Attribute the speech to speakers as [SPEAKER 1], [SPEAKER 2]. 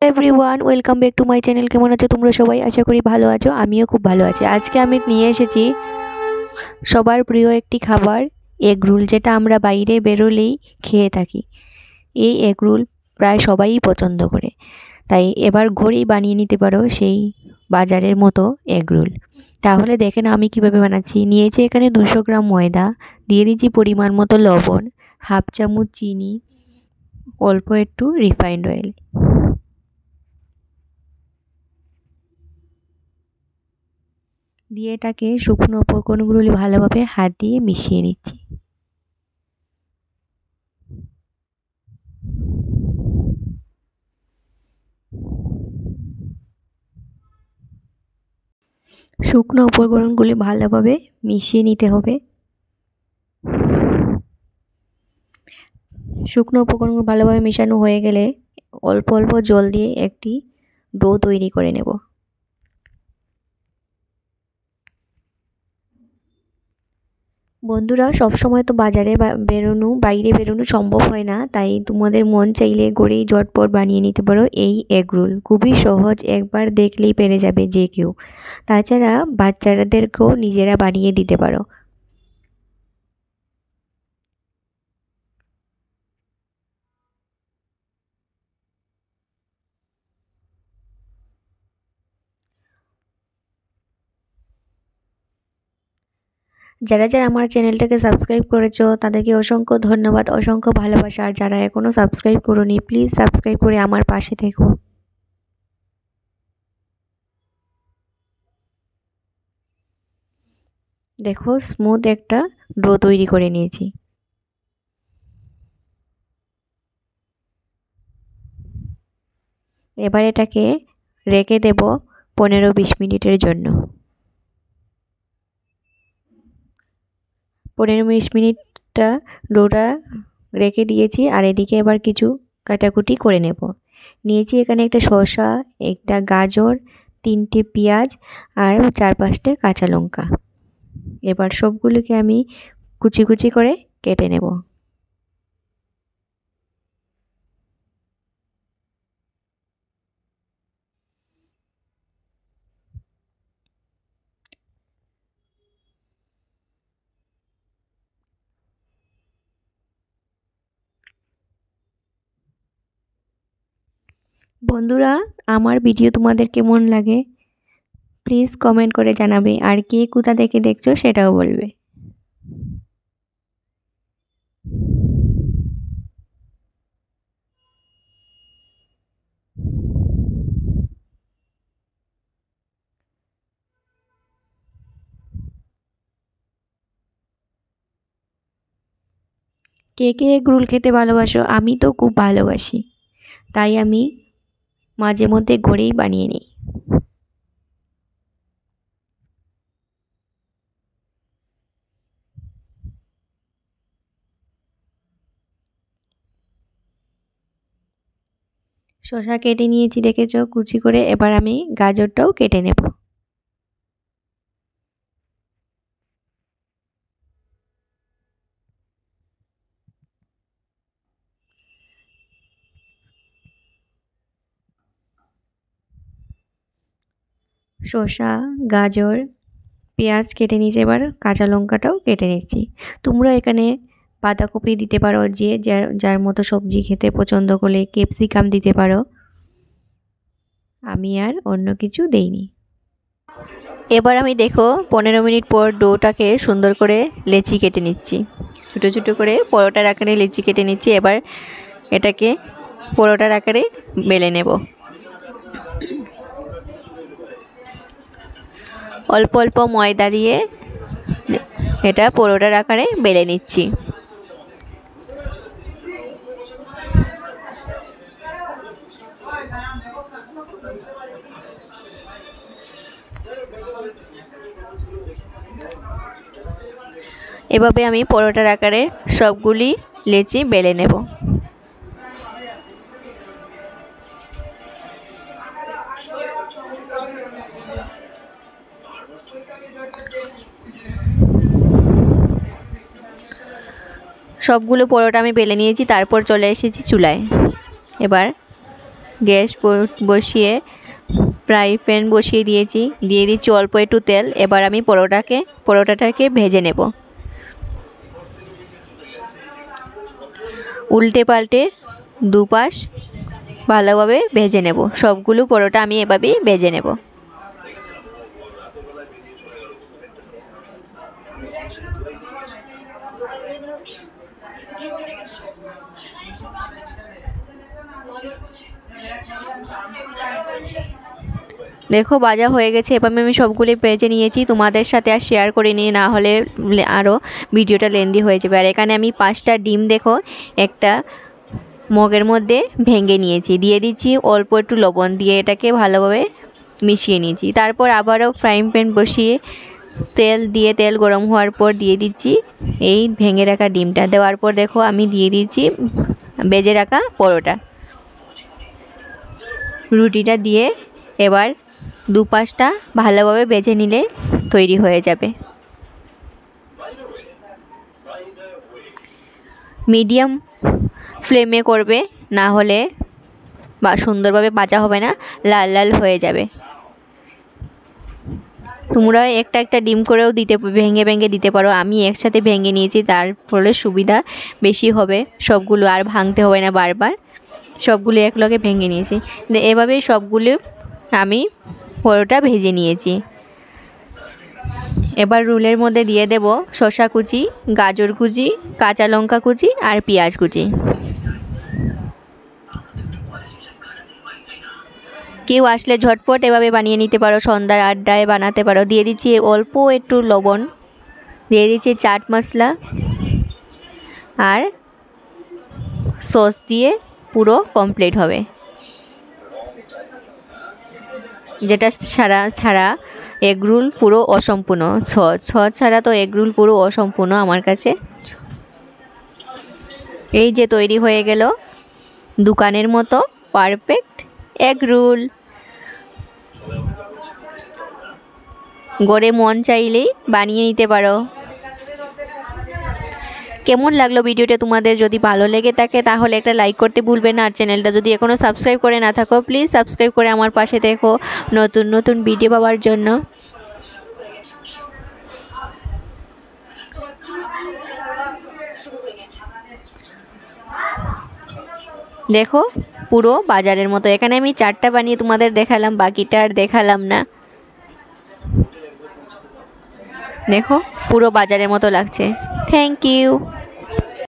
[SPEAKER 1] Everyone welcome back to my channel. কেমন আছো তোমরা সবাই? আশা করি ভালো আছো। আমিও খুব ভালো আছি। আজকে আমি নিয়ে এসেছি সবার প্রিয় একটি খাবার, এগ রোল, যেটা আমরা বাইরে বেরোলেই খেয়ে থাকি। এই এগ রোল প্রায় সবাই পছন্দ করে, তাই এবার ঘরেই বানিয়ে নিতে পারো সেই বাজারের মতো এগ রোল। তাহলে দেখে না আমি কিভাবে বানাচ্ছি। নিয়েছি এখানে 200 গ্রাম ময়দা, দিয়ে দিচ্ছি পরিমাণ মতো লবণ, হাফ চামচ চিনি, অল্প একটু রিফাইন্ড অয়েল। দিয়ে এটাকে শুকনো উপকরণগুলো ভালোভাবে হাত দিয়ে মিশিয়ে নিচ্ছি। শুকনো উপকরণগুলি ভালোভাবে মিশিয়ে নিতে হবে। শুকনো উপকরণগুলো ভালোভাবে মেশানো হয়ে গেলে অল্প অল্প জল দিয়ে একটি ডো তৈরি করে নেব। বন্ধুরা, সবসময় তো বাইরে বেরোনো সম্ভব হয় না, তাই তোমাদের মন চাইলে ঘরেই ঝটপট বানিয়ে নিতে পারো এই এগ রোল। খুবই সহজ, একবার দেখলেই পেরে যাবে যে কেউ। তাছাড়া বাচ্চাদেরকেও নিজেরা বানিয়ে দিতে পারো। যারা যারা আমার চ্যানেলটাকে সাবস্ক্রাইব করেছো তাদেরকে অসংখ্য ধন্যবাদ, অসংখ্য ভালোবাসা। আর যারা এখনও সাবস্ক্রাইব করোনি, প্লিজ সাবস্ক্রাইব করে আমার পাশে থেকো। দেখো, স্মুথ একটা ডো তৈরি করে নিয়েছি। এবার এটাকে রেখে দেব 15-20 মিনিটের জন্য। 15-20 মিনিটটা ডোটা রেখে দিয়েছি। আর এদিকে এবার কিছু কাটাকুটি করে নেব। নিয়েছি এখানে একটা শসা, একটা গাজর, 3টে পেঁয়াজ আর 4-5টে কাঁচা লঙ্কা। এবার সবগুলোকে আমি কুচি কুচি করে কেটে নেব। বন্ধুরা, আমার ভিডিও তোমাদের কেমন লাগে প্লিজ কমেন্ট করে জানাবে। আর কে কোথা থেকে দেখছো সেটাও বলবে। কে কে এগ রোল খেতে ভালোবাসো? আমি তো খুব ভালোবাসি, তাই আমি মাঝে মধ্যে ঘরেই বানিয়ে নিই। শসা কেটে নিয়েছি দেখেছো কুচি করে। এবার আমি গাজরটাও কেটে নেব। শসা, গাজর, পেঁয়াজ কেটে নিয়েছি। এবার কাঁচা লঙ্কাটাও কেটে নিচ্ছি। তোমরা এখানে বাঁধাকপি দিতে পারো, যে যার মতো সবজি খেতে পছন্দ করলে ক্যাপসিকাম দিতে পারো। আমি আর অন্য কিছু দেইনি। এবার আমি দেখো 15 মিনিট পর ডোটাকে সুন্দর করে লেচি কেটে নিচ্ছি। ছোটো ছোটো করে পরোটার আকারে লেচি কেটে নিচ্ছি। এবার এটাকে পরোটার আকারে বেলে নেব। অল্প অল্প ময়দা দিয়ে এটা পরোটার আকারে বেলে নিচ্ছি। এভাবে আমি পরোটার আকারে সবগুলি লেচি বেলে নেব। সবগুলো পরোটা আমি বেলে নিয়েছি। তারপর চলে এসেছি চুলায়। এবার গ্যাস বসিয়ে ফ্রাই প্যান বসিয়ে দিয়েছি, দিয়ে দিচ্ছি অল্প একটু তেল। এবার আমি পরোটাটাকে ভেজে নেব। উল্টে পাল্টে দুপাশ ভালোভাবে ভেজে নেব। সবগুলো পরোটা আমি এভাবেই ভেজে নেব। দেখো ভাজা হয়ে গেছে। এভাবে আমি সবগুলি ভেজে নিয়েছি, তোমাদের সাথে আর শেয়ার করে নিই, না হলে আরও ভিডিওটা লেন্দি হয়ে যাবে। আর এখানে আমি 5টা ডিম দেখো একটা মগের মধ্যে ভেঙে নিয়েছি, দিয়ে দিচ্ছি অল্প একটু লবণ দিয়ে এটাকে ভালোভাবে মিশিয়ে নিয়েছি। তারপর আবারও ফ্রাইং প্যান বসিয়ে তেল গরম হওয়ার পর দিয়ে দিচ্ছি এই ভেঙে রাখা ডিমটা। দেওয়ার পর দেখো আমি দিয়ে দিচ্ছি ভেজে রাখা পরোটা। রুটিটা দিয়ে এবার দুপাশটা ভালোভাবে ভেজে নিলে তৈরি হয়ে যাবে। মিডিয়াম ফ্লেমে করবে, না হলে বা সুন্দরভাবে ভাজা হবে না, লাল লাল হয়ে যাবে। তোমরা একটা ডিম করেও ভেঙে দিতে পারো। আমি একসাথে ভেঙে নিয়েছি, তার ফলে সুবিধা বেশি হবে, সবগুলো আর ভাঙতে হবে না বারবার। সবগুলো একলগে ভেঙে নিয়েছি। এভাবেই সবগুলো আমি পরোটা ভেজে নিয়েছি। এবার রুলের মধ্যে দিয়ে দেব শসা কুচি, গাজর কুচি, কাঁচা লঙ্কা কুচি আর পেঁয়াজ কুচি। কেউ আসলে ঝটপট এভাবে বানিয়ে নিতে পারো, সন্ধ্যার আড্ডায় বানাতে পারো। দিয়ে দিচ্ছি অল্প একটু লবণ, দিয়ে দিচ্ছি চাট মশলা আর সস দিয়ে পুরো কমপ্লিট হবে। যেটা ছাড়া এগ রোল পুরো অসম্পূর্ণ। ছ ছাড়া তো এগ রোল পুরো অসম্পূর্ণ আমার কাছে। এই যে তৈরি হয়ে গেল দোকানের মতো পারফেক্ট এগ রোল। ঘরে মন চাইলেই বানিয়ে নিতে পারো। কেমন লাগলো ভিডিওটা তোমাদের? যদি ভালো লেগে থাকে তাহলে একটা লাইক করতে ভুলবে না। আর চ্যানেলটা যদি এখনও সাবস্ক্রাইব করে না থাকো, প্লিজ সাবস্ক্রাইব করে আমার পাশে দেখো নতুন ভিডিও পাওয়ার জন্য। দেখো পুরো বাজারের মতো। এখানে আমি 4টা বানিয়ে তোমাদের দেখালাম, বাকিটা আর দেখালাম না। দেখো পুরো বাজারের মতো লাগছে। Thank you.